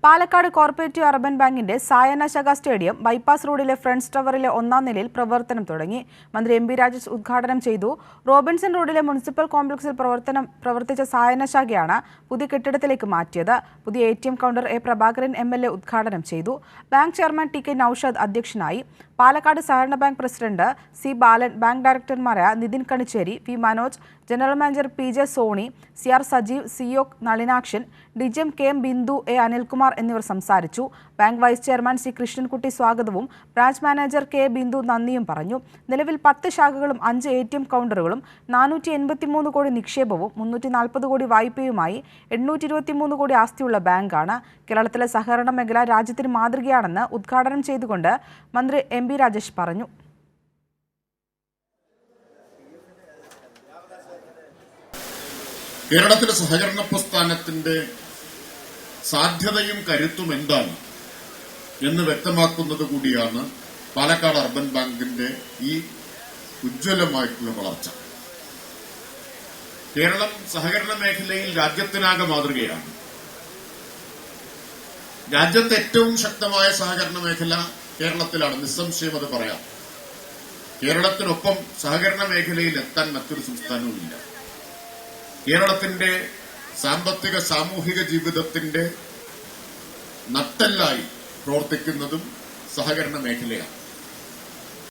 Palakkad corporative urban ബാങ്കിന്റെ സായന ശാഖ stadium bypass റോഡിലെ ഫ്രണ്ട്സ് ടവറിലെ 1ാം നിലയിൽ പ്രവർത്തനം തുടങ്ങി. മന്ത്രി എം. രാജേഷ് ഉദ്ഘാടനം ചെയ്തു. റോബിൻസൺ റോഡിലെ മുനിസിപ്പൽ കോംപ്ലക്സിൽ പ്രവർത്തിച്ച സായന ശാഖയാണ് പുതിയ കെട്ടിടത്തിലേക്ക് മാറ്റിയത്. പുതിയ ATM counter A. Prabhakaran MLA ഉദ്ഘാടനം ചെയ്തു. ബാങ്ക് ചെയർമാൻ TK നൌഷാദ് അധ്യക്ഷനായി. പാലക്കാട് സഹകരണ bank president C. Balan, bank ഡയറക്ടർമാരായ Nithin Kanicheri, V. Manoj, general manager PJ Soni, CR Sajeev, CEO Nalinakshan, DGM KM Bindu, A. Anilkumar എന്നിവർ സംസാരിച്ചു. Bank vice chairman C. Krishnankutty സ്വാഗതവും ബ്രാഞ്ച് മാനേജർ K. ബിന്ദു നന്ദിയും പറഞ്ഞു. നിലവിൽ 10 ശാഖകളും 5 ATM കൗണ്ടറുകളും 483 കോടി നിക്ഷേപവും 340 കോടി വായ്പയുമായി 823 കോടി ആസ്തിയുള്ള ബാങ്കാണ്. കേരളത്തിലെ സഹകരണ മേഖല രാജ്യത്തിന് മാതൃകയാണെന്ന് ഉദ്ഘാടനം ചെയ്തുകൊണ്ട് മന്ത്രി M. രാജേഷ് പറഞ്ഞു. കേരളത്തിലെ സഹകരണ പ്രസ്ഥാനത്തിന്റെ സാധ്യതയും കരുത്തും എന്താണ് എന്ന് വ്യക്തമാക്കുന്നത് കൂടിയാണ് പാലക്കാട് അർബൻ ബാങ്കിന്റെ ഈ ഉജ്ജ്വലമായിട്ടുള്ള വളർച്ച. കേരളം സഹകരണ മേഖലയിൽ രാജ്യത്തിനാകെ മാതൃകയാണ്. രാജ്യത്തെ ഏറ്റവും ശക്തമായ സഹകരണ മേഖല കേരളത്തിലാണ്, നിസ്സംശയം അത് പറയാം. കേരളത്തിനൊപ്പം സഹകരണ മേഖലയിൽ എത്താൻ മറ്റൊരു സംസ്ഥാനവുമില്ല. കേരളത്തിന്റെ സാമ്പത്തിക സാമൂഹിക ജീവിതത്തിന്റെ നട്ടെല്ലായി പ്രവർത്തിക്കുന്നതും സഹകരണ മേഖലയാണ്.